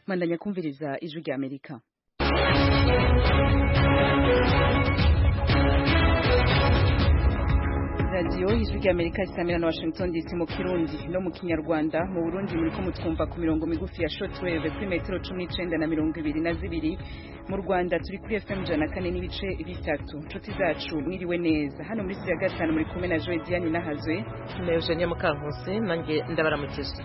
Mandanya kumviriza ijwi rya Amerika. Radio ijwi rya Amerika isamira na Washington DC mu Kirundi no mu Kinyarwanda. Mu Burundi muriko mutwumva ku mirongo migufi ya shortwave kuri metero 19 na 22. Mu Rwanda turi kuri FM 104 n'ibice bitatu. Nshuti zacu mwiriwe neza. Hano muri Siriya gatanu muri kumwe na Joy Diane Nahazwe. Eugenie Mukankusi nange ndabaramukije.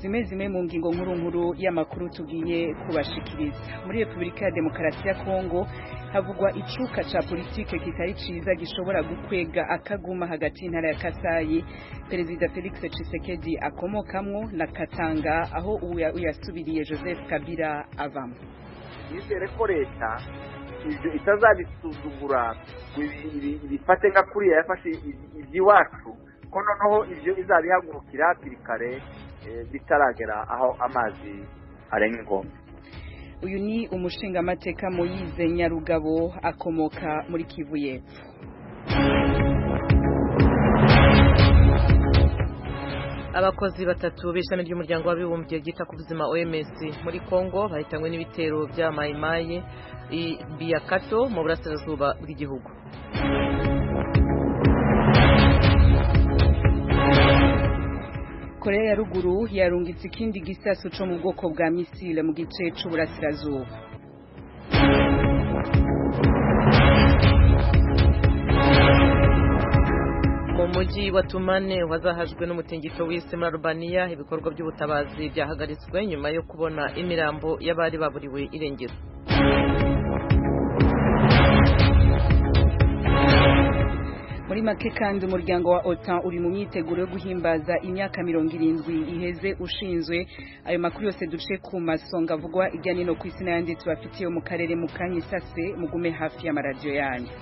Zimwe mu ngingo nkuru y'amakuru tugiye kubashikiriza. Muri Republika ya Demokarasi ya Kongo havugwa icuka ca politike kitari ciza gishobora gukwega akaguma hagati y'intara ya Kasai. Perezida Felix Tshisekedi akomokamwo na Katanga aho uyasubiriye Joseph Kabila avamo. Yizere ko leta ibyo itazabisuzugura bifate nka kuriya yafashe iby'iwacu ko noneho ibyo izabihagurukira hakiri kare bitaragera aho amazi arenga inkombe. Uyu ni umushingamateka Moise Nyarugabo akomoka muri Kivu y'Epfo. Abakozi batatu b'ishami ry'umuryango w'abibumbye ryita ku buzima OMS muri Kongo bahitanywe n'ibitero bya Mayimayi Biakato mu burasirazuba bw'igihugu. Korea ya ruguru yarungitse ikindi gisasu cyo mu bwoko bwa misile mu gice c'uburasirazuba. Mu mujyi wa Tumane wazahajwe n'umutingito w'isi muri Albania ibikorwa by'ubutabazi byahagaritswe nyuma yo kubona imirambo y'abari baburiwe irengero. Muri make kandi umuryango wa OTAN uri mu myiteguro yo guhimbaza imyaka 70 iheze ushinzwe. Ayo makuru yose duce ku masonga avugwa ijya nino ku isi n'ayandi tubafitiye mu karere mu kanyisase mugume hafi ya maradiyo yanyu.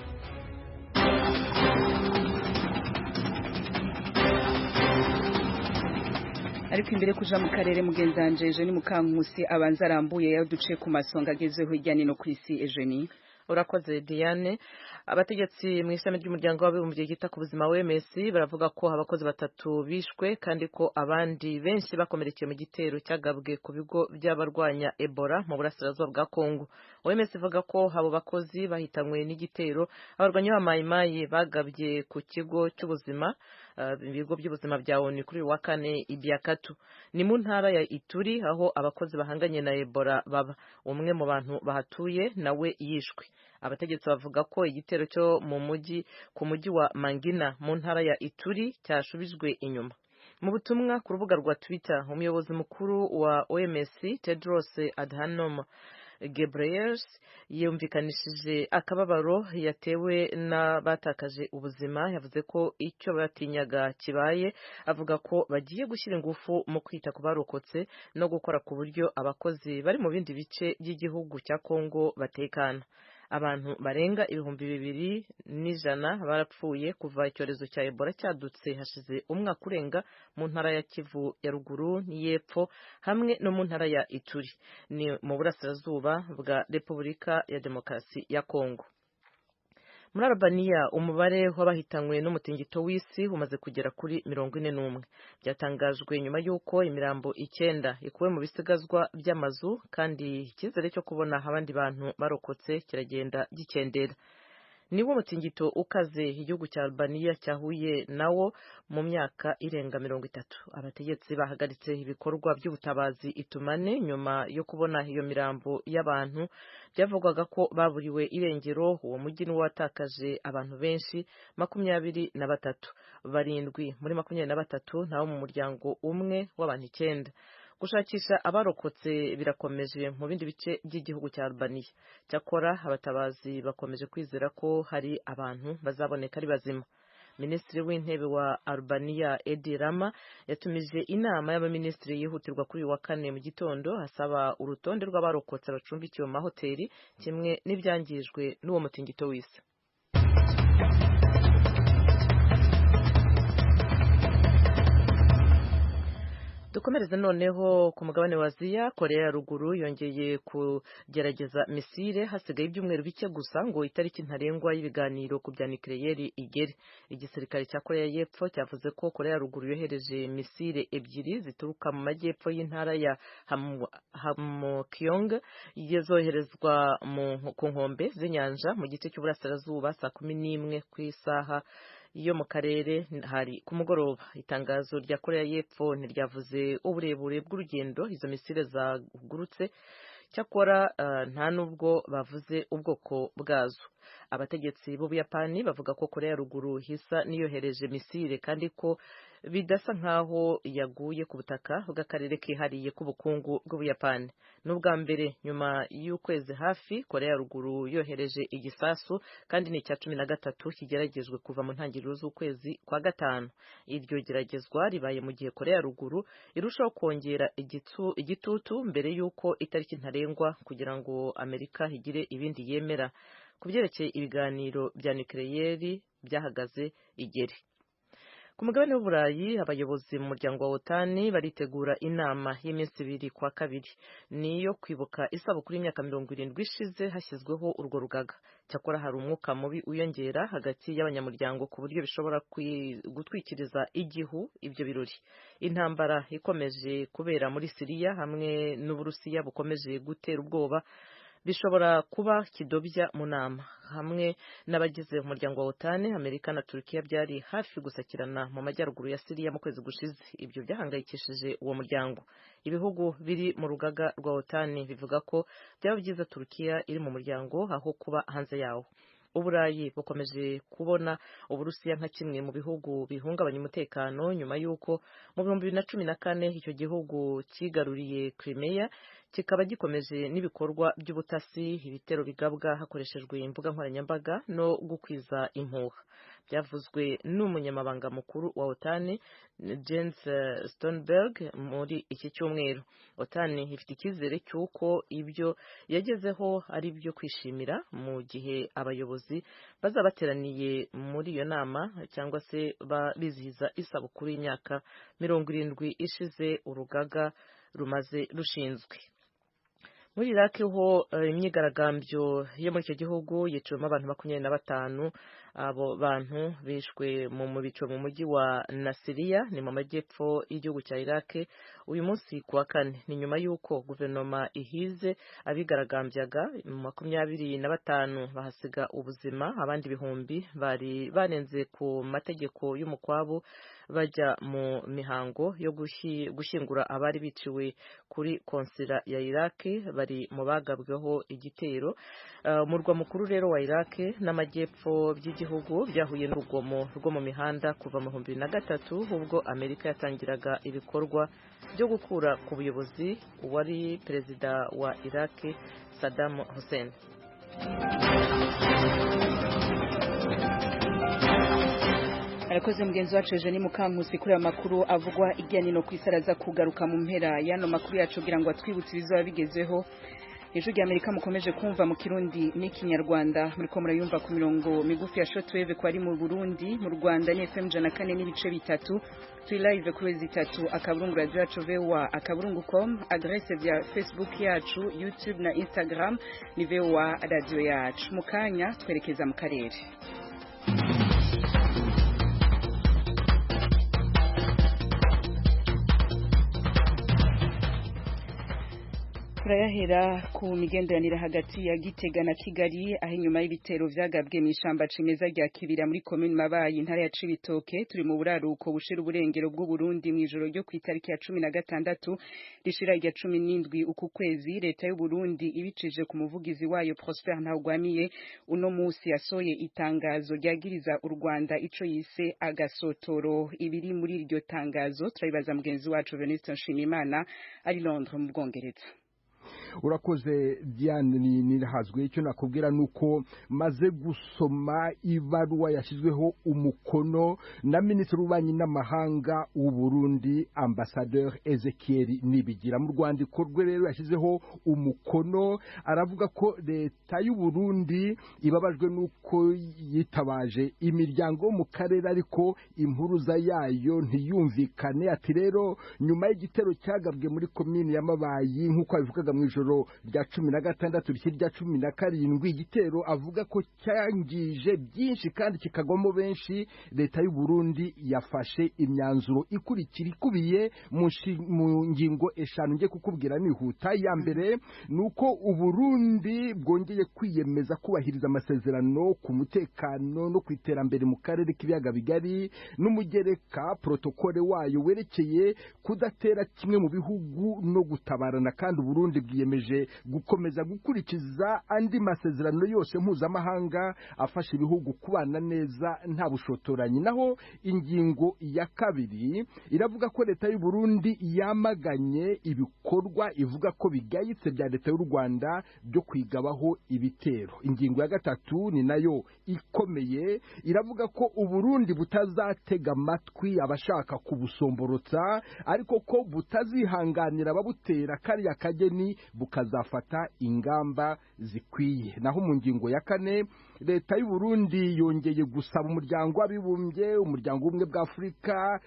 Ariko imbere kuja mu karere mugenzanjeje ni Mukankusi abanza arambuye yaho duce ku masonga agezeho ijya nino ku isi. Eugenie urakoze Diane. Abategetsi mu ishami ry'umuryango w'abibumbye ryita ku buzima OMS baravuga ko abakozi batatu bishwe kandi ko abandi benshi bakomerekeye mu gitero cyagabwe ku bigo by'abarwanya Ebola mu burasirazuba bwa Kongo. OMS ivuga ko abo bakozi bahitanywe n'igitero abarwanyi ba Mayimayi bagabye ku kigo cy'ubuzima ibigo by'ubuzima bya ONU kuri wa kane Ibiakato ni mu ntara ya Ituri aho abakozi bahanganye na Ebola baba. Umwe mu bantu bahatuye nawe yishwe. Abategetsi bavuga ko igitero cyo mu mujyi ku mujyi wa Mangina mu ntara ya Ituri cyashubijwe inyuma. Mu butumwa ku rubuga rwa Twitter umuyobozi mukuru wa OMS Tedros Adhanom Ghebreyesus yumvikanishije akababaro yatewe n'abatakaje ubuzima. Yavuze ko icyo batinyaga kibaye, avuga ko bagiye gushyira ingufu mu kwita ku barokotse no gukora ku buryo abakozi bari mu bindi bice by'igihugu cya Kongo batekana. Abantu barenga 2,100 barapfuye kuva icyorezo cya Ebola cyadutse hashize umwaka urenga mu ntara ya Kivu ya ruguru n'iyepfo hamwe no mu ntara ya Ituri ni mu burasirazuba bwa Repubulika ya Demokarasi ya Kongo. Muri Albania umubare w'abahitanywe n'umutingito w'isi umaze kugera kuri 41. Byatangajwe nyuma y'uko imirambo 9 ikuwe mu bisigazwa by'amazu kandi icyizere cyo kubona abandi bantu barokotse kiragenda gikendera. Niwo mutingito ukaze igihugu cya Albania cyahuye nawo mu myaka irenga 30. Abategetsi bahagaritse ibikorwa by'ubutabazi Itumane nyuma yo kubona iyo mirambo y'abantu byavugwaga ko baburiwe irengero. Uwo mujyi ni watakaje abantu benshi 23, barindwi muri 23 nawo mu muryango umwe w'abantu 9. Gushakisha abarokotse birakomeje mu bindi bice by'igihugu cya Albania. Cyakora abatabazi bakomeje kwizera ko hari abantu bazaboneka ari bazima. Minisitiri w'intebe wa Albania Edi Rama yatumije inama y'abaminisitiri yihutirwa kuri wa kane mu gitondo asaba urutonde rw'abarokotse bacumbikiwe mu mahoteli kimwe n'ibyangijwe n'uwo mutingito w'isi. dukomereze noneho ku mugabane wa Aziya. Korea ya ruguru yongeye kugerageza misile hasigaye ibyumweru bike gusa ngo itariki ntarengwa y'ibiganiro ku bya nucleaire igere. Igisirikare cya Korea y'Epfo cyavuze ko Korea ya ruguru yohereje misile ebyiri zituruka mu majyepfo y'intara ya Hamgyong zoherezwa ku nkombe z'inyanja mu gice cy'uburasirazuba saa 11 ku isaha iyo mu karere hari ku mugoroba. Itangazo rya Korea y'Epfo ntiryavuze uburebure bw'urugendo izo misile zagurutse, cyakora nta nubwo bavuze ubwoko bwazo. Abategetsi b'Ubuyapani bavuga ko Korea ya ruguru hisa niyohereje misile kandi ko bidasa nkaho yaguye ku butaka bw'akarere kihariye k'ubukungu bw'Ubuyapani. N'ubwa mbere nyuma y'ukwezi hafi Korea ya ruguru yohereje igisasu kandi ni icya 13 kigeragejwe kuva mu ntangiriro z'ukwezi kwa gatanu. Iryo geragezwa ribaye mu gihe Korea ya ruguru irushaho kongera igitutu mbere y'uko itariki ntarengwa kugira ngo Amerika higire ibindi yemera ku byerekeye ibiganiro bya nucleaire byahagaze igere. Ku mugabane w'Uburayi abayobozi mu muryango wa OTAN baritegura inama y'iminsi 2 kwa kabiri niyo kwibuka isabukuru y'imyaka 70 ishize hashyizweho urwo rugaga. Cyakora hari umwuka mubi uyongera hagati y'abanyamuryango ku buryo bishobora gutwikiriza igihu ibyo birori. Intambara ikomeje kubera muri Syria hamwe n'Uburusiya bukomeje gutera ubwoba bishobora kuba kidobya mu nama. Hamwe n'abagize umuryango wa OTAN, Amerika na Turkiya byari hafi gusakirana mu majyaruguru ya Syria mu kwezi gushize. Ibyo byahangayikishije uwo muryango. Ibihugu biri mu rugaga rwa OTAN bivuga ko byaba byiza Turkiya iri mu muryango aho kuba hanze yawo. Uburayi bukomeje kubona Uburusiya nka kimwe mu bihugu bihungabanya umutekano nyuma y'uko mu 2014 icyo gihugu kigaruriye Crimea, kikaba gikomeje n'ibikorwa by'ubutasi, ibitero bigabwa hakoreshejwe imbuga nkoranyambaga no gukwiza impuha. Byavuzwe n'umunyamabanga mukuru wa OTAN Jens Stoltenberg muri iki cyumweru. OTAN ifite icyizere cy'uko ibyo yagezeho ari byo kwishimira mu gihe abayobozi bazabateraniye muri iyo nama cyangwa se bizihiza isabukuru y'imyaka 70 ishize urugaga rumaze rushinzwe. Muri Iraq ho imyigaragambyo yo muri icyo gihugu yiciwemo abantu 25. Abo bantu bishwe mu bico mu mujyi wa Nasiriya ni mu majyepfo y'igihugu cya Iraq uyu munsi kuwa kane. Ni nyuma y'uko guverinoma ihize abigaragambyaga 25 bahasiga ubuzima, abandi bihumbi bari banenze ku mategeko y'umukwabu bajya mu mihango yo gushyingura abari biciwe kuri konsila ya Iraq bari mu bagabweho igitero. Murwa mukuru rero wa Iraq n'amajyepfo by'igihugu byahuye n'urugomo rwo mu mihanda kuva mu 2003 ubwo Amerika yatangiraga ibikorwa byo gukura ku buyobozi wari perezida wa Iraq Saddam Hussein. Arakoze mugenzi wacu Eugenie Mukankusi kuri amakuru avugwa ijyanye ku isaraza kugaruka mu mpera yano makuru yacu kugira ngo atwibutse ibizoba bigezeho. Ijwi rya Amerika mukomeje kumva mu Kirundi n'Ikinyarwanda, muriko murayumva ku mirongo migufi ya shortwave ko ari mu Burundi, mu Rwanda ni FM 104 n'ibice bitatu, turi live kuri 3 akaburungu radio yacu VOA akaburungu.com, adresse vya Facebook yacu, YouTube na Instagram ni VOA radio yacu. Mukanya twerekeza mu karere. Turayahera ku migenderanire hagati ya Gitega na Kigali aho inyuma y'ibitero vyagabwe mw'ishamba cimeza rya Kibira muri commune Mabayi intara ya Cibitoke. Turi mu buraruko bushira uburengero bw'u Burundi mw'ijoro ryo kwitariki ya 16 rishira rya 17 uku kwezi. Leta y'u Burundi ibicije ku muvugizi wayo Prosper Ntagwamiye uno musi yasoye itangazo ryagiriza u Rwanda ico yise agasotoro. Ibiri muri iryo tangazo turabibaza mugenzi wacu Venuste Nshimiyimana ari Londres mu Bwongereza. urakoze Diane nirahazwe. Icyo nakubwira nuko maze gusoma ibaruwa yashyizweho umukono na Minisitiri w'Ububanyi n'Amahanga w'u Burundi Ambassadeur Ezekiel Nibigira. Mu rwandiko rwe rero yashyizeho umukono, aravuga ko leta y'u Burundi ibabajwe nuko yitabaje imiryango mu karere ariko impuruza yayo ntiyumvikane. Ati rero nyuma y'igitero cyagabwe muri komini ya Mabayi nk'uko abivugaga mu ijoro rya 16 rya 17 igitero avuga ko cyangije byinshi kandi kikagwamo benshi, leta y'u Burundi yafashe imyanzuro ikurikira ikubiye mu ngingo eshanu ngiye kukubwira nihuta. Ya mbere nuko u Burundi bwongeye kwiyemeza kubahiriza amasezerano ku mutekano no kwiterambere mu karere k'ibiyaga bigari n'umugereka protokole wayo werekeye kudatera kimwe mu bihugu no gutabarana, kandi u Burundi bwiyemeje gukomeza gukurikiza andi masezerano yose mpuzamahanga afasha ibihugu kubana neza nta bushotoranyi. Naho ingingo ya kabiri iravuga ko leta y'u Burundi yamaganye ibikorwa ivuga ko bigayitse bya leta y'u Rwanda byo kwigabaho ibitero. Ingingo ya gatatu ni nayo ikomeye, iravuga ko u Burundi butazatega amatwi abashaka kubusomborotsa ariko ko butazihanganira ababutera kariya kageni bukazafata ingamba zikwiye. Naho mu ngingo ya kane leta y'u Burundi yongeye gusaba umuryango w'abibumbye, umuryango w'ubumwe bwa Afurika,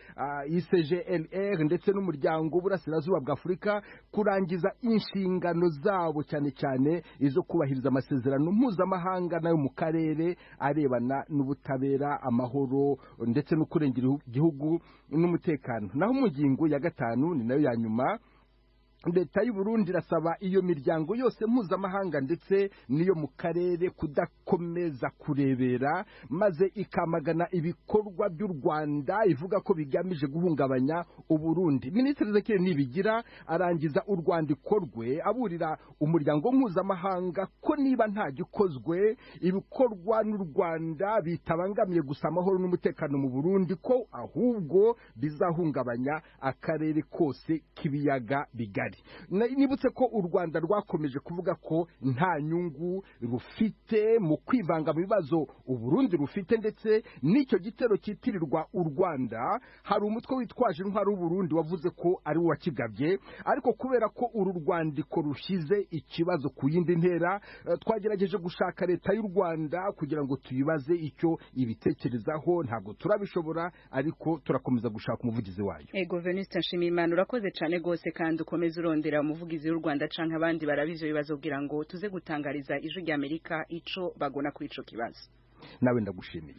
ICGLR ndetse n'umuryango w'uburasirazuba bwa Afurika kurangiza inshingano zabo cyane cyane izo kubahiriza amasezerano mpuzamahanga nayo mu karere arebana n'ubutabera, amahoro ndetse no kurengera igihugu n'umutekano. Naho mu ngingo ya gatanu ni nayo ya nyuma, leta y'u Burundi irasaba iyo miryango yose mpuzamahanga ndetse niyo mu karere kudakomeza kurebera maze ikamagana ibikorwa by'u Rwanda ivuga ko bigamije guhungabanya u Burundi. Minisitiri Ezekiel Nibigira arangiza urwandiko rwe aburira umuryango mpuzamahanga ko niba nta gikozwe ibikorwa n'u Rwanda bitabangamiye gusa amahoro n'umutekano mu Burundi ko ahubwo bizahungabanya akarere kose k'ibiyaga bigari. Nibutse ko u Rwanda rwakomeje kuvuga ko nta nyungu rufite mu kwivanga mu bibazo u Burundi rufite, ndetse n'icyo gitero kitirirwa u Rwanda hari umutwe witwaje intwaro w'u Burundi wavuze ko ari wo wakigabye, ariko kubera ko uru rwandiko rushize ikibazo ku yindi ntera twagerageje gushaka leta y'u Rwanda kugira ngo tuyibaze icyo ibitekerezaho. Ntabwo turabishobora ariko turakomeza gushaka umuvugizi wayo. Venuste Nshimiyimana urakoze cyane gose kandi ukomeza urondera umuvugizi w'u Rwanda canke abandi barabivyo bibazo kugira ngo tuze gutangariza ijwi rya Amerika ico bagona kuri ico kibazo. Nawe ndagushimiye.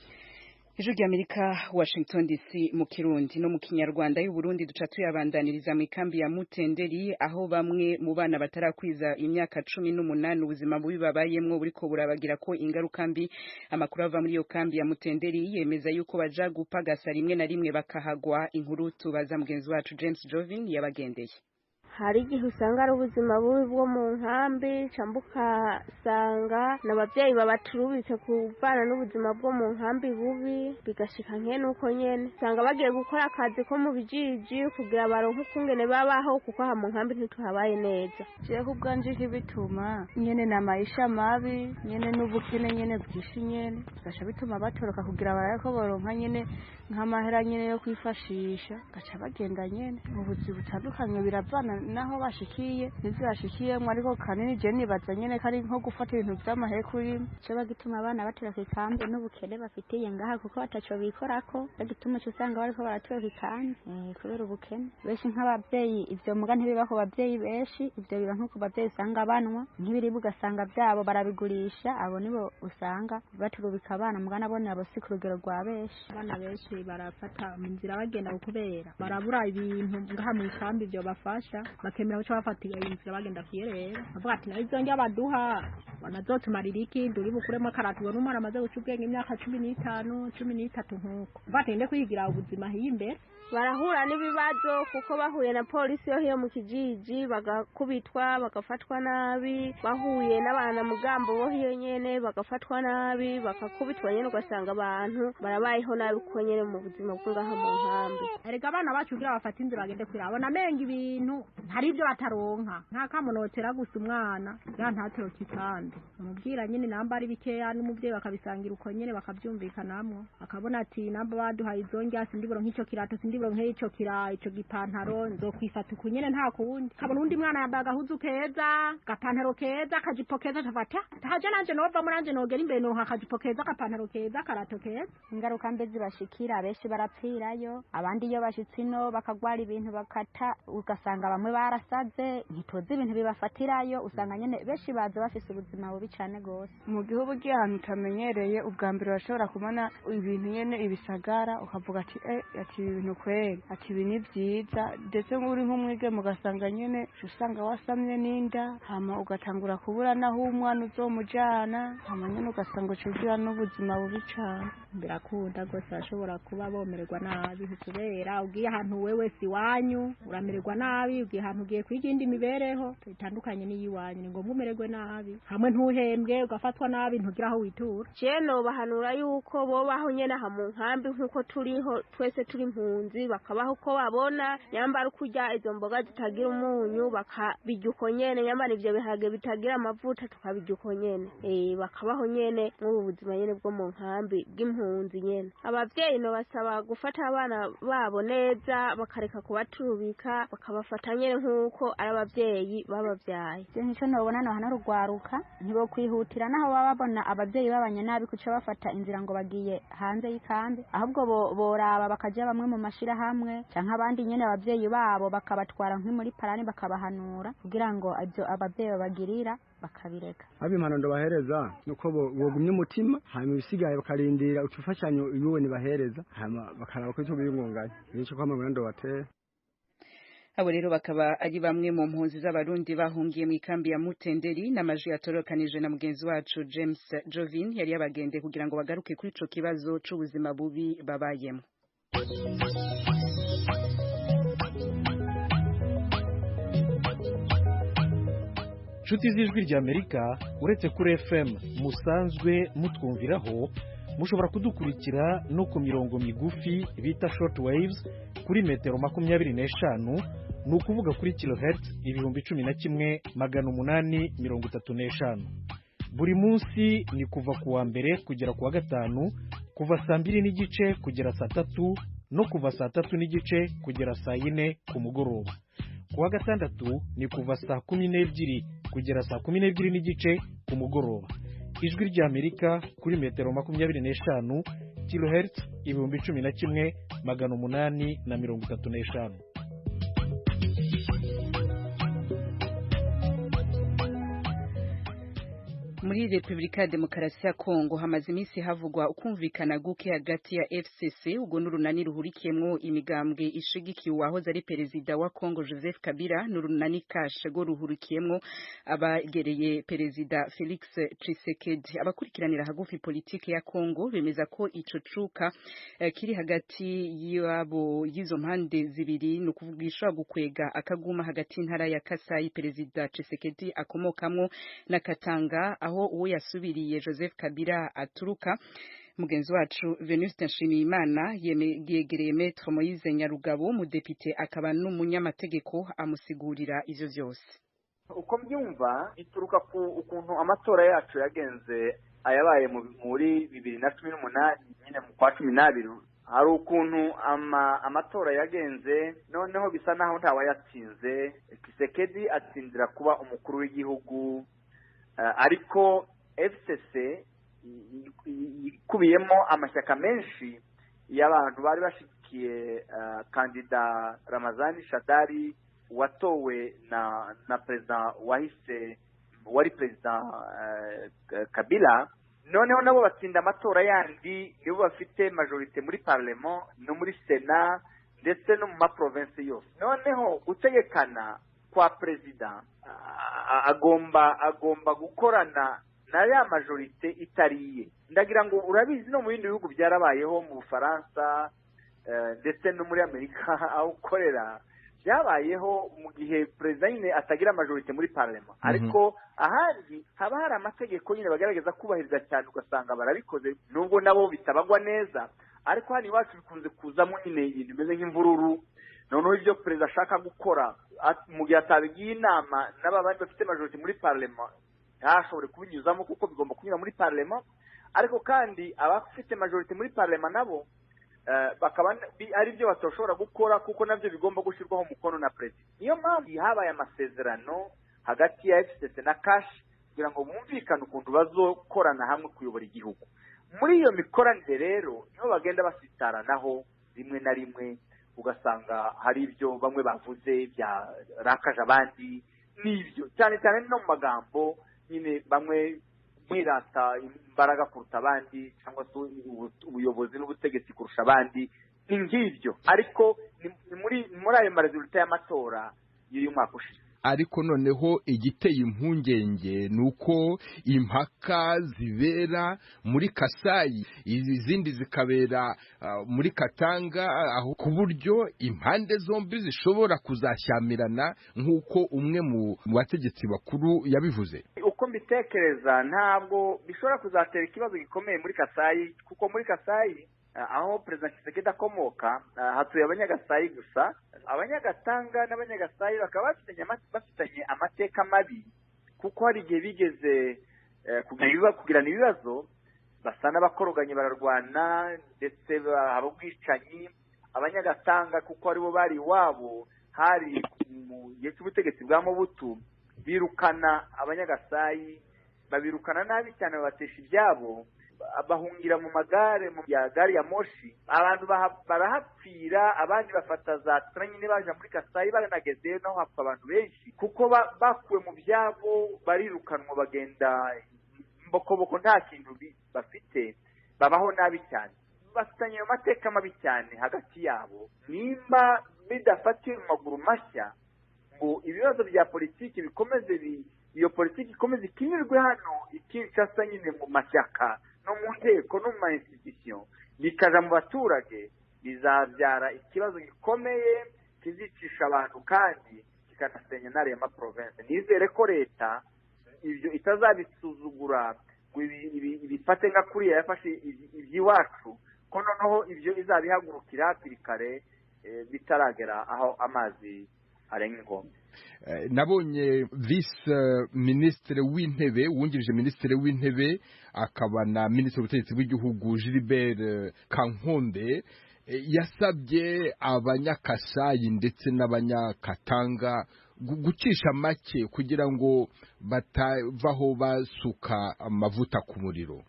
Ijwi rya Amerika, Washington DC mu Kirundi no mu Kinyarwanda. y'u Burundi duca tuyabandaniriza mu ikambi ya Mutenderi aho bamwe mu bana batarakwiza imyaka 18 ubuzima bubi babayemwo buriko burabagira ko ingaruka mbi. Amakuru ava muri iyo kambi ya Mutenderi yemeza yuko baja gupagasa rimwe na rimwe bakahagwa. Inkuru tubaza mugenzi wacu James Jovin yabagendeye. hari igihe usanga ari ubuzima bubi bwo mu nkambi cambuka sanga n'abavyeyi babaturubitse kuvana n'ubuzima bwo mu nkambi bubi bigashika nkene uko nyene sanga bagiye gukora akazi ko mu bijiji kugira baronke ukungene babaho kuko aha mu nkambi ntituhabaye neza. Je kubwanje kibituma nyene na maisha mabi nyene n'ubukene nyene bwishi nyene gasha bituma batoroka kugira barako baronka nyene nk'amahera nyene yo kwifashisha gaca bagenda nyene mu buzi butandukanye biravana naho bashikiye nizibashikiyemo ariko kanini je nibaza nyene kari nko gufata ibintu vy'amahe kuri cyo bagituma abana batoroka ikambi n'ubukene bafitiye ngaha kuko bataco bikorako bagituma cyo usanga bariko baratoroka ikambi kubera ubukene benshi nk'abavyeyi ivyo muga ntibiba ku bavyeyi benshi ivyo biba nko ku bavyeyi usanga banwa nk'ibiribu ugasanga byabo barabigurisha abo nibo usanga baturubika abana muga nabone abo si ku rugero rwa benshi. Abana benshi barafata mu nzira bagenda kubera barabura ibintu ngaha mu ikambi byo bafasha bakemera cyo bafatiga inzira bagenda kiyerera bavuga ati nazo njya baduha banazotumarira iki nduri bukuremo karatu bone umwana amaze gucubwenge imyaka 15 13 nkuko batende kwigira ubuzima hiye imbere barahura n'ibibazo kuko bahuye na polisi yo hiyo mu kijiji bagakubitwa bagafatwa nabi, bahuye n'abana mugambo bo hiyo nyene bagafatwa nabi bakakubitwa nyene, ugasanga abantu barabayeho nabi kuko nyene mu buzima bw'ngaha mu nkambi. Erega abana bacu kugira bafata inzira bagende kwirabona menga ibintu hari ibyo bataronka, nta kamunotera gusa umwana ya ntatoroka ikandi umubwira nyene namba ari bikeya n'umuvyeyi bakabisangira uko nyene bakavyumvikanamwo, akabona ati namba baduhaye izongya sindiburo nk'ico kirato sindiburo nk'ico ico gipantaro nzokwifata uko nyene nta kundi, kabona undi mwana yambaye agahuzu keza gapantaro keza akajipo keza tafata taje nanje nova muranje nogera imbere no akajipo keza gapantaro keza karato keza. Ingaruka mbe zibashikira benshi barapfirayo, abandi iyo bashitse ino bakagwara ibintu bakata, ugasanga bamwe barasaze ntitoze ibintu bibafatirayo, usanga nyene benshi baza bafise ubuzima bubi cane gose. Mu gihugu gihantu utamenyereye ubwa mbere bashobora kubona ibintu nyene ibisagara ukavuga ati ati ibintu kweri ati ibi ni vyiza, ndetse uri nk'umwigeme ugasanga nyene usanga wasamye n'inda hama ugatangura kubura naho umwana uzomujana, hama nyene ugasanga ucugira n'ubuzima bubi cane. Birakunda gose bashobora kuba bomererwa nabi kubera ugiye ahantu wewe si wanyu uramererwa nabi, ugiye ahantu ugiye kwiga indi mibereho itandukanye n'iyiwanyu, ni ngombwa umererwe nabi hamwe ntuhembwe ugafatwa nabi ntugira aho witura. Ceno bahanura yuko bobaho nyene aha mu nkambi nkuko turiho twese turi impunzi, bakabaho uko babona, nyambara kurya izo mboga zitagira umunyu bakabirya uko nyene, nyambara ivyo bihage bitagira amavuta tukabirya uko nyene, bakabaho nyene mu buzima nyene bwo mu nkambi bw'impunzi nyene. Abavyeyi no basaba gufata abana babo neza bakareka kubaturubika, bakabafata nyene nkuko ari abavyeyi babavyaye. Nico nobona no hana rugwaruka ntibo kwihutira naho baba babona abavyeyi babanye nabi kuca bafata inzira ngo bagiye hanze y'ikambi, ahubwo boraba bakaja bamwe mu mashira hamwe canke abandi nyene abavyeyi babo bakabatwara nki muri parani bakabahanura kugira ngo ivyo abavyeyi babagirira bakabireka. Abimana ndo bahereza nuko bogumye umutima hanyuma bisigaye bakarindira utufashanyo yuwe ni bahereza hanyuma bakaraba ko ico biyungunganye nico kwa mwe ndo batera. Abo rero bakaba ari bamwe mu mpunzi z'abarundi bahungiye mu ikambi ya Mutenderi, n'amajwi yatorokanije na mugenzi wacu James Jovin yari yabagende kugira ngo bagaruke kuri ico kibazo c'ubuzima bubi babayemo. Nshuti z'ijwi rya Amerika, uretse kuri FM musanzwe mutwumviraho, mushobora kudukurikira no ku mirongo migufi bita short waves kuri metero 25, ni ukuvuga kuri kilohertz 11,835. Buri munsi ni kuva kuwa mbere kugera kuwa gatanu, kuva saa 2:30 kugera saa 3 no kuva saa 3:30 kugera saa 4 ku mugoroba. Kuwa gatandatu ni kuva saa 12 kugera saa 12:30 ku mugoroba. Ijwi rya Amerika kuri metero 25 kilohertz 11,835. Muri Republika ya Demokarasi ya Kongo hamaze iminsi havugwa ukumvikana guke hagati ya FCC ubwo n'urunani ruhurikiyemwo imigambwe ishigikiye uwahoze ari perezida wa Kongo Joseph Kabila, n'urunani Kashe go ruhurikiyemwo abagereye perezida Felix Tshisekedi. Abakurikiranira hagufi politike ya Kongo bemeza ko ico cuka kiri hagati yabo yizo mpande zibiri, no kuvugisha gukwega akaguma hagati ntara ya Kasai perezida Tshisekedi akomokamwo na Katanga aho uwo yasubiriye Joseph Kabila aturuka. Mugenzi wacu Venuste Nshimiyimana yegereye Maître Moise Nyarugabo, umudepite akaba n'umunyamategeko, amusigurira ivyo vyose. Uko mbyumva ituruka ku ukuntu amatora yacu yagenze ayabaye muri 2018 nyine mu kwa 12, hari ukuntu amatora yagenze noneho bisa naho ntawe yatsinze. Tshisekedi atsindira kuba umukuru w'igihugu, ariko FCC ikubiyemo amashyaka menshi y'abantu bari bashikiye kandida Ramazani Shadari watowe na president wari president Kabila, noneho nabo batsinda amatora yandi nibo bafite majorite muri parlement no muri Sena ndetse no mu maprovince yose. Noneho gutegekana kwa president agomba gukorana na ya majorite itariye. Ndagira ngo urabizi no mu bindi bihugu byarabayeho mu Bufaransa, ndetse no muri Amerika aho ukorera byabayeho mu gihe perezida nyine atagira majorite muri parlement ariko ahandi haba hari amategeko nyine bagaragaza kubahiriza cyane ugasanga barabikoze nubwo nabo bitabagwa neza ariko hano iwacu bikunze kuzamo nyine ibintu bimeze nk'imvururu noneho ibyo perezida ashaka gukora mu gihe atabigiye inama n'abandi bafite majorite muri parlement ntashobore kubinyuzamo kuko bigomba kunyura muri parlement ariko kandi abafite majorite muri parlement nabo bakaba ari byo batoshobora gukora kuko nabyo bigomba gushyirwaho umukono na perezida. Niyo mpamvu habaye amasezerano hagati ya FCC na CASH kugira ngo bumvikane ukuntu bazokorana hamwe kuyobora igihugu. Muri iyo mikoranire rero niho bagenda basitaranaho rimwe na rimwe ugasanga hari ibyo bamwe bavuze bya rakaje abandi n'ibyo cyane cyane no mu magambo nyine bamwe mwirata imbaraga kuruta abandi cyangwa se ubuyobozi n'ubutegetsi kurusha abandi ni ngibyo ariko ni muri ayo maresultat y'amatora y'uyu mwaka ushize. Ariko noneho igiteye impungenge nuko impaka zibera muri Kasayi izindi zikabera muri Katanga aho ku buryo impande zombi zishobora kuzashyamirana nk'uko umwe mu bategetsi bakuru yabivuze. Uko mbitekereza ntabwo bishobora kuzatera ikibazo gikomeye muri Kasayi kuko muri Kasayi aho perezida Tshisekedi akomoka hatuye abanyagasayi gusa abanyagatanga n'abanyagasayi bakaba bafitanye amateka mabi kuko hari igihe bigeze kugirana ibibazo basa n'abakoroganye bararwana ndetse haba ubwicanyi abanyagatanga kuko aribo bari iwabo hari mu gihe cy'ubutegetsi bwa Mobutu birukana abanyagasayi babirukana nabi cyane babatesha ibyabo bahungira mu magare mu ya gari ya moshi abantu barahapfira abandi bafata za train baje muri Kasayi baranagezeyo naho hapfa abantu benshi kuko bakuwe mu byabo barirukanwa bagenda mbokoboko nta kintu bafite babaho nabi cyane bafitanye amateka mabi cyane hagati yabo nimba bidafatiye mu maguru mashya ngo ibibazo bya politiki bikomeze iyo politiki ikomeze ikinirwe hano Kinshasa nyine mu mashyaka no mu nteko no mu ma institution bikaja mu baturage bizabyara ikibazo gikomeye kizicisha abantu kandi kikanasenya n'ariya ma province. Nizere ko leta ibyo itazabisuzugura ibifate nka kuriya yafashe iby'iwacu ko noneho ibyo izabihagurukira hakiri kare bitaragera aho amazi arenga inkombe. Nabonye vice ministre w'intebe wungirije ministre w'intebe akaba na ministre w'ubutegetsi bw'igihugu Gilbert Kankonde yasabye abanyakasayi ndetse n'abanyakatanga gucisha make kugira ngo batavaho basuka amavuta ku muriro.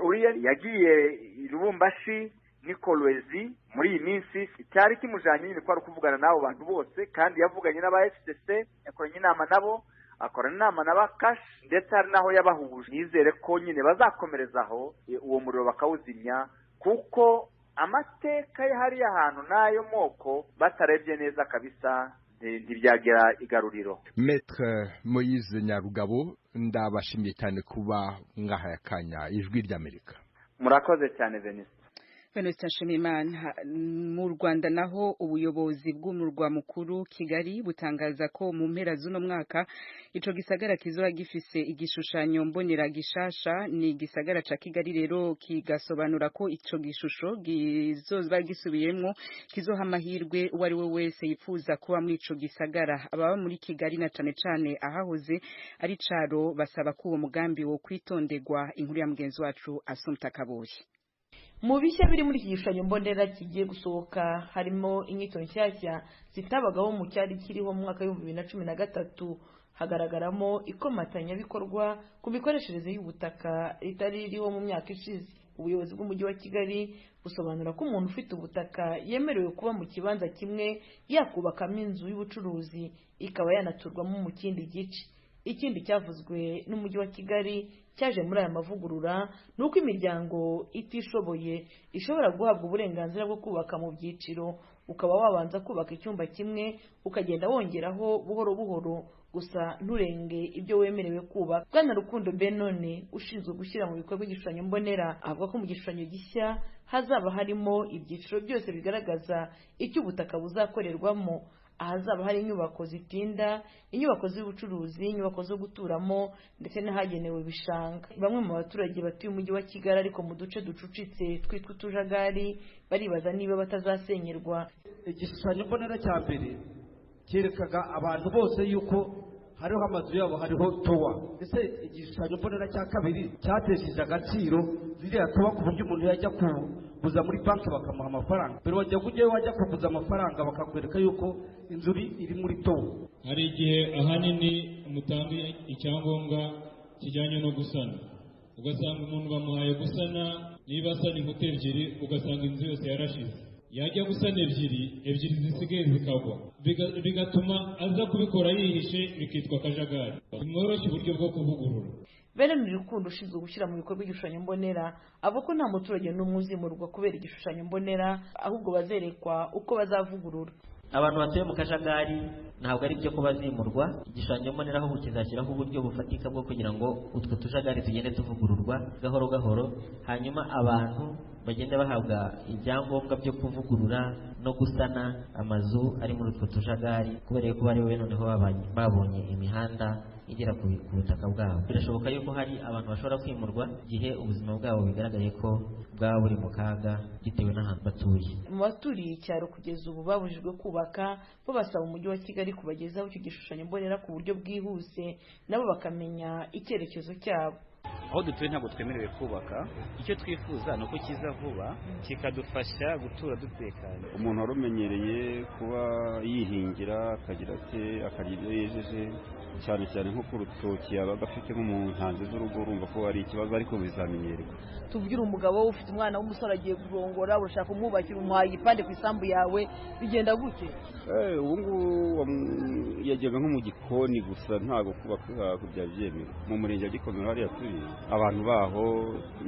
Uriya yagiye Lubumbashi Nikolwezi muri iyi minsi cyari kimujanye nyine ko ari kuvugana nabo bantu bose kandi yavuganye n'aba FCC yakoranye inama nabo akorana inama n'aba CASH ndetse hari naho yabahuje. Nizere ko nyine bazakomerezaho uwo muriro bakawuzimya kuko amateka hariya ahantu n'ayo moko batarebye neza kabisa ntibyagira igaruriro. Maître Moïse Nyarugabo ndabashimiye cyane kuba mwahaye akanya ijwi ry'Amerika. Murakoze cyane Venuste Nshimiyimana. Mu Rwanda naho ubuyobozi bw'umurwa mukuru Kigali butangaza ko mu mpera z'uno mwaka ico gisagara kizoba gifise igishushanyo mbonera gishasha. Ni gisagara ca Kigali rero kigasobanura ko ico gishusho gizoba gisubiyemwo kizoha amahirwe uwari we wese yifuza kuba muri ico gisagara. Ababa muri Kigali na cane cane ahahoze ari caro basaba ko uwo mugambi wo kwitondegwa. Inkuru ya mugenzi wacu Assumpta Kaboyi. Mu bishya biri muri iki gishushanyo mbonera kigiye gusohoka harimo inyito nshyashya zitabagaho mu cyari kiriho mu mwaka w'2013. Hagaragaramo ikomatanya bikorwa ku mikoreshereze y'ubutaka ritari ririho mu myaka ishize. Ubuyobozi bw'umujyi wa Kigali busobanura ko umuntu ufite ubutaka yemerewe kuba mu kibanza kimwe yakubakamo inzu y'ubucuruzi ikaba yanaturwamo mu kindi gice. Ikindi cyavuzwe n'umujyi wa Kigali cyaje muri aya mavugurura nuko imiryango itishoboye ishobora guhabwa uburenganzira bwo kubaka mu byiciro ukaba wabanza kubaka icyumba kimwe ukagenda wongeraho buhoro buhoro gusa nturenge ibyo wemerewe kubaka. Bwana Rukundo Benone ushinzwe gushyira mu bikorwa igishushanyo mbonera avuga ko mu gishushanyo gishya hazaba harimo ibyiciro byose bigaragaza icyo ubutaka buzakorerwamo. Ahazaba hari inyubako zitinda, inyubako z'ubucuruzi, inyubako zo guturamo ndetse n'ahagenewe ibishanga. Bamwe mu baturage batuye umujyi wa Kigali ariko mu duce ducucitse twitwa utujagari baribaza niba batazasenyerwa. Igishushanyo mbonera cya mbere cyerekaga abantu bose yuko hariho amazu yabo hariho towa. Ese igishushanyo mbonera cya kabiri cyatesheje agaciro ziriya towa ku buryo umuntu yajya kuguza muri banki bakamuha amafaranga, pero wajya kujyayo wajya kuguza amafaranga bakakwereka yuko inzu iri muri towa. Hari igihe ahanini mutanga icyangombwa kijyanye no gusana, ugasanga umuntu bamuhaye gusana, niba asana inkuta ebyiri ugasanga inzu yose yarashize, yajya gusana ebyiri zisigaye zikagwa, bigatuma aza kubikora yihishe, bikitwa akajagari. Nimworoshye uburyo bwo kuvugurura. Benone Rukundo ushinzwe gushyira mu bikorwa igishushanyo mbonera avuga ko nta muturage n'umwe uzimurwa kubera igishushanyo mbonera, ahubwo bazerekwa uko bazavugurura. Abantu batuye mu kajagari ntabwo ari byo ko bazimurwa. Igishushanyo mbonera ahubwo kizashyiraho uburyo bufatika bwo kugira ngo utwo tujagari tugende tuvugururwa gahoro gahoro, hanyuma abantu bagenda bahabwa ibyangombwa byo kuvugurura no gusana amazu ari muri utwo tujagari, kubera ko bari noneho babonye imihanda igera ku butaka bwabo. Birashoboka yuko hari abantu bashobora kwimurwa igihe ubuzima bwabo bigaragaye ko bwaba buri mu kaga bitewe n'ahantu batuye. Mu baturiye icyaro kugeza ubu babujijwe kubaka, bo basaba umujyi wa Kigali kubagezaho icyo gishushanyo mbonera ku buryo bwihuse nabo bakamenya icyerekezo cyabo. Aho dutuye ntabwo twemerewe kubaka, icyo twifuza ni uko kiza vuba kikadufasha gutura dutekanye. Umuntu warumenyereye kuba yihingira akagira ati akarya ibyo yejeje, cyane cyane nko ku rutoki yabaga afite nko mu ntanzi z'urugo, urumva ko ari ikibazo ariko bizamenyerwa. Tubwire umugabo ufite umwana w'umusore agiye kurongora, urashaka kumwubakira, umuhaye igipande ku isambu yawe, bigenda gute? Ubu ngubu yajyaga nko mu gikoni gusa, ntabwo kubaka byabyemewe. Mu murenge wa Gikomero hariya turi, abantu baho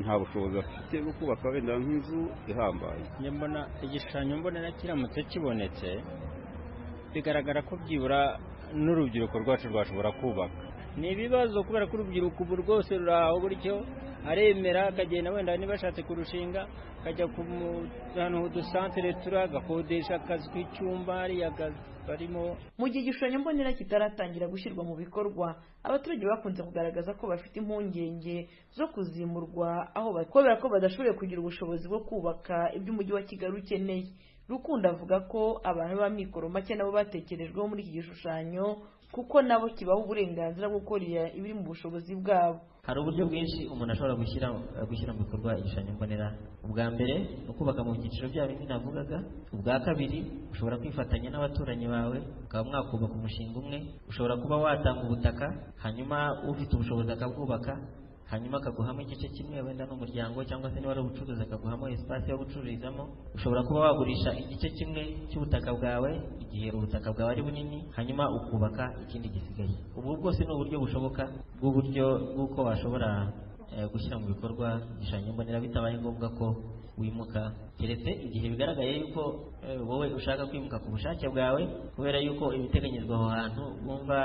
nta bushobozi bafite bwo kubaka wenda nk'inzu ihambaye. Mbona igishushanyo mbonera kiramutse kibonetse, bigaragara ko byibura n'urubyiruko rwacu rwashobora kubaka. Ni ibibazo kubera ko urubyiruko ubu rwose ruraho gutyo, aremera akagenda wenda niba ashatse kurushinga akajya ku ahantu h'udusantere turi, agakodesha akazi k'icyumba barimo. Mu gihe igishushanyo mbonera kitaratangira gushyirwa mu bikorwa, abaturage bakunze kugaragaza ko bafite impungenge zo kuzimurwa aho kubera ko badashoboye kugira ubushobozi bwo kubaka ibyo umujyi wa Kigali ukeneye. Rukundo avuga ko abantu b'amikoro make nabo batekerejweho muri iki gishushanyo kuko nabo kibaho uburenganzira bwo gukora ibiri mu bushobozi bwabo. Hari uburyo bwinshi umuntu ashobora gushyira mu bikorwa igishushanyo mbonera. Ubwa mbere ni ukubaka mu byiciro bya bindi navugaga. Ubwa kabiri ushobora kwifatanya n'abaturanyi bawe ukaba mwakubaka umushinga umwe. Ushobora kuba watanga ubutaka, hanyuma ufite ubushobozi akabwubaka, hanyuma akaguhamo igice kimwe wenda n'umuryango, cyangwa se niba ari ubucuruzi akaguhamo espace yo gucururizamo. Ushobora kuba wagurisha igice kimwe cy'ubutaka bwawe igihe ubutaka bwawe ari bunini, hanyuma ukubaka ikindi gisigaye. Ubu bwose ni uburyo bushoboka bw'uburyo bw'uko washobora gushyira mu bikorwa igishushanyo mbonera bitabaye ngombwa ko wimuka, keretse igihe bigaragaye yuko wowe ushaka kwimuka ku bushake bwawe kubera yuko ibiteganyijwe aho hantu wumva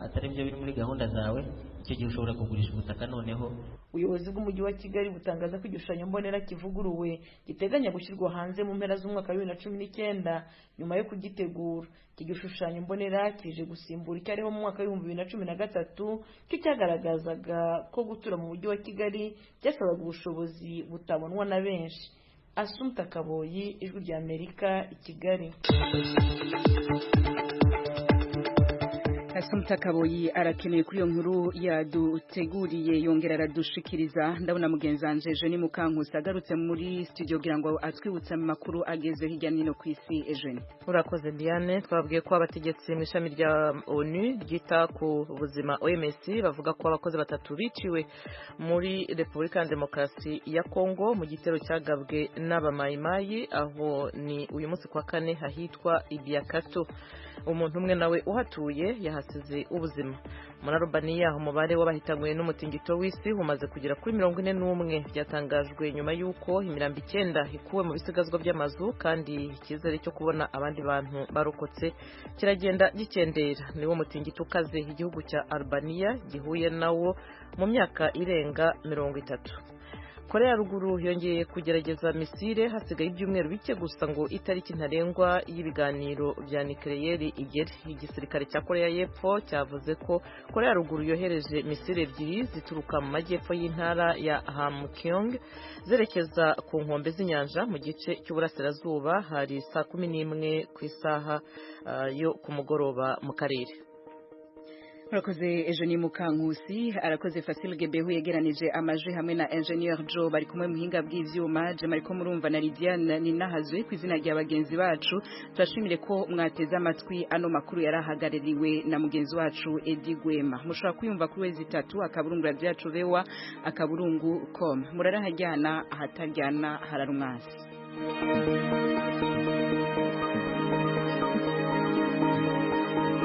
atari byo biri muri gahunda zawe. Icyo gihe ushobora kugurisha ubutaka. Noneho ubuyobozi bw'umujyi wa Kigali butangaza ko igishushanyo mbonera kivuguruwe giteganya gushyirwa hanze mu mpera z'umwaka wa 2019 nyuma yo kugitegura. Iki gishushanyo mbonera kije gusimbura icyariho mu mwaka wa 2013 cyo cyagaragazaga ko gutura mu mujyi wa Kigali byasabaga ubushobozi butabonwa na benshi. Assumpta Kaboyi, Ijwi rya Amerika, i Kigali. Assumpta Kaboyi arakeneye kuri iyo nkuru yaduteguriye yongera aradushikiriza. Ndabona mugenzi wanje Eugenie Mukankusi agarutse muri studio kugira ngo atwibutse amakuru ageze hirya no hino ku isi. Eugenie, urakoze Diane. Twabwiye ko abategetsi mu ishami rya ONU ryita ku buzima OMS bavuga ko abakozi batatu biciwe muri Repubulika ya Demokarasi ya Kongo mu gitero cyagabwe n'abamayimayi, aho ni uyu munsi kwa kane hahitwa Ibiakato. Umuntu umwe nawe uhatuye yahasize bahasize ubuzima. muri Albania umubare w'abahitanywe n'umutingito w'isi umaze kugera kuri 41 byatangajwe nyuma y'uko imirambo 9 ikuwe mu bisigazwa by'amazu kandi icyizere cyo kubona abandi bantu barokotse kiragenda gikendera. Niwo mutingito ukaze igihugu cya Albania gihuye nawo mu myaka irenga 30. Korea ya ruguru yongeye kugerageza misile hasigaye ibyumweru bike gusa ngo itariki ntarengwa y'ibiganiro bya nucleaire igere. Igisirikare cya Korea y'Epfo cyavuze ko Korea ya ruguru yohereje misile ebyiri zituruka mu majyepfo y'intara ya Hamgyong zerekeza ku nkombe z'inyanja mu gice cy'uburasirazuba. Hari saa 11 ku isaha yo ku mugoroba mu karere. Arakoze Eugenie Mukankusi, arakoze Facile Gebehu yegeranije amaje hamwe na Engineer Joe bari kumwe muhinga bw'ivyuma. Je mariko murumva na Lidiane Ninahazwe kwizina rya bagenzi bacu. Turashimire ko mwateze amatwi ano makuru yarahagaririwe na mugenzi wacu Edi Gwema. Mushobora kuyumva kuri wezi 3 akaburungu ryacu bewa akaburungu.com. Murarahajyana ahataryana hararumwasi.